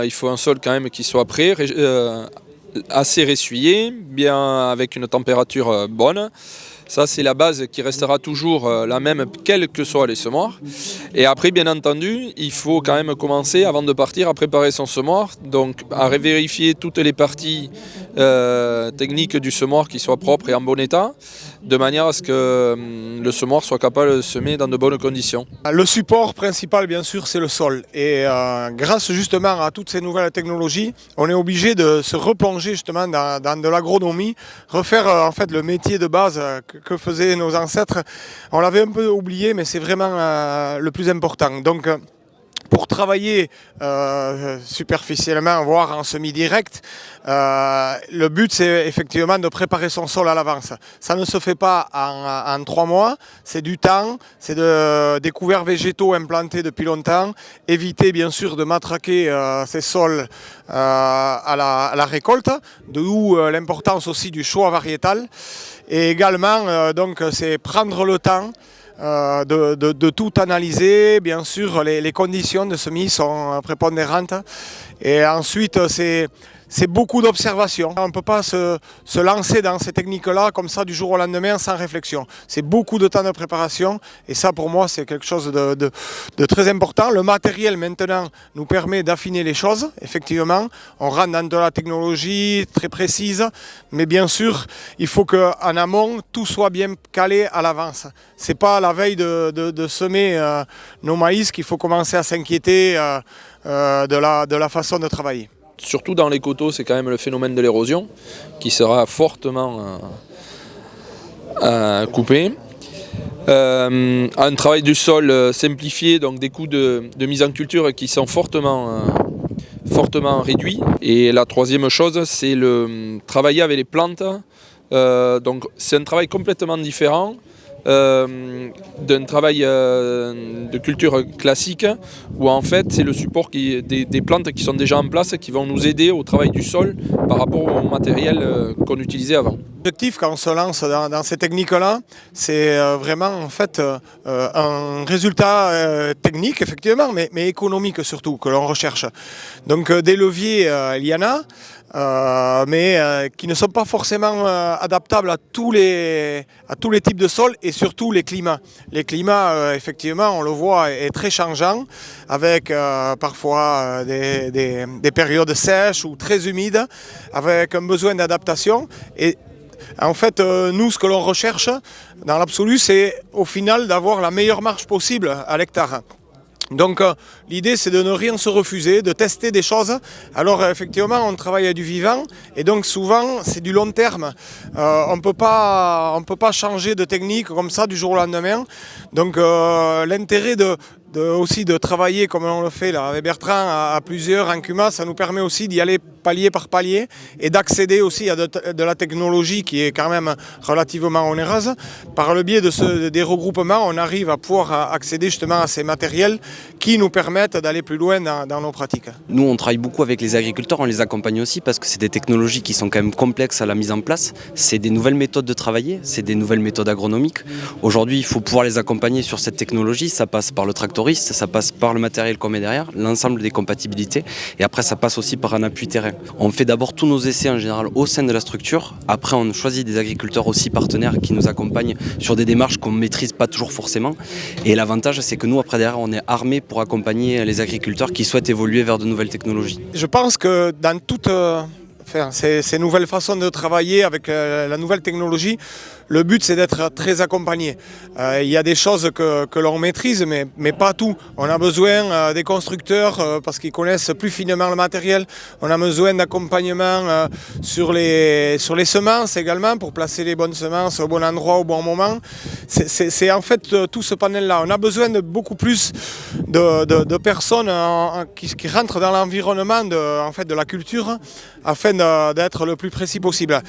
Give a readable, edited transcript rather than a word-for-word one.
Il faut un sol quand même qui soit prêt, assez ressuyé, bien avec une température bonne. Ça, c'est la base qui restera toujours la même, quels que soient les semoirs. Et après, bien entendu, il faut quand même commencer, avant de partir, à préparer son semoir. Donc, à vérifier toutes les parties techniques du semoir qui soient propres et en bon état, de manière à ce que le semoir soit capable de semer dans de bonnes conditions. Le support principal, bien sûr, c'est le sol. Et grâce justement à toutes ces nouvelles technologies, on est obligé de se replonger justement dans de l'agronomie, refaire en fait le métier de base que faisaient nos ancêtres. On l'avait un peu oublié, mais c'est vraiment le plus important. Donc, pour travailler superficiellement, voire en semi-direct, le but c'est effectivement de préparer son sol à l'avance. Ça ne se fait pas en 3 mois, c'est du temps, c'est des couverts végétaux implantés depuis longtemps, éviter bien sûr de matraquer ces sols à la récolte, d'où l'importance aussi du choix variétal. Et également, donc, c'est prendre le temps de tout analyser. Bien sûr, les conditions de semis sont prépondérantes. Et ensuite, c'est beaucoup d'observation. On ne peut pas se lancer dans ces techniques-là comme ça du jour au lendemain sans réflexion. C'est beaucoup de temps de préparation et ça pour moi c'est quelque chose de très important. Le matériel maintenant nous permet d'affiner les choses, effectivement. On rentre dans de la technologie très précise, mais bien sûr il faut qu'en amont tout soit bien calé à l'avance. C'est pas à la veille de semer nos maïs qu'il faut commencer à s'inquiéter de la façon de travailler. Surtout dans les coteaux, c'est quand même le phénomène de l'érosion qui sera fortement coupé. Un travail du sol simplifié, donc des coûts de mise en culture qui sont fortement réduits. Et la troisième chose, c'est le travailler avec les plantes. Donc c'est un travail complètement différent d'un travail de culture classique où en fait c'est le support des plantes qui sont déjà en place qui vont nous aider au travail du sol par rapport au matériel qu'on utilisait avant. L'objectif quand on se lance dans ces techniques-là, c'est vraiment en fait un résultat technique effectivement, mais économique surtout que l'on recherche. Donc des leviers, il y en a. Mais qui ne sont pas forcément adaptables à tous les types de sols et surtout les climats. Les climats, effectivement, on le voit, est très changeant, avec parfois des périodes sèches ou très humides, avec un besoin d'adaptation. Et en fait, nous, ce que l'on recherche, dans l'absolu, c'est au final d'avoir la meilleure marge possible à l'hectare. Donc l'idée c'est de ne rien se refuser, de tester des choses. Alors effectivement on travaille avec du vivant et donc souvent c'est du long terme. On peut pas changer de technique comme ça du jour au lendemain. Donc l'intérêt aussi de travailler comme on le fait là avec Bertrand à plusieurs en CUMA, ça nous permet aussi d'y aller palier par palier et d'accéder aussi à de la technologie qui est quand même relativement onéreuse. Par le biais des regroupements, on arrive à pouvoir accéder justement à ces matériels qui nous permettent d'aller plus loin dans nos pratiques. Nous, on travaille beaucoup avec les agriculteurs, on les accompagne aussi parce que c'est des technologies qui sont quand même complexes à la mise en place. C'est des nouvelles méthodes de travailler, c'est des nouvelles méthodes agronomiques. Aujourd'hui, il faut pouvoir les accompagner sur cette technologie. Ça passe par le tractoriste, ça passe par le matériel qu'on met derrière, l'ensemble des compatibilités. Et après, ça passe aussi par un appui terrain. On fait d'abord tous nos essais en général au sein de la structure. Après, on choisit des agriculteurs aussi partenaires qui nous accompagnent sur des démarches qu'on ne maîtrise pas toujours forcément. Et l'avantage, c'est que nous, après derrière, on est armés pour accompagner les agriculteurs qui souhaitent évoluer vers de nouvelles technologies. Je pense que dans toutes ces nouvelles façons de travailler avec la nouvelle technologie, le but c'est d'être très accompagné. Il y a des choses que l'on maîtrise mais pas tout. On a besoin des constructeurs parce qu'ils connaissent plus finement le matériel. On a besoin d'accompagnement sur les semences également pour placer les bonnes semences au bon endroit au bon moment. C'est en fait tout ce panel-là. On a besoin de beaucoup plus de personnes qui rentrent dans l'environnement de la culture afin d'être le plus précis possible.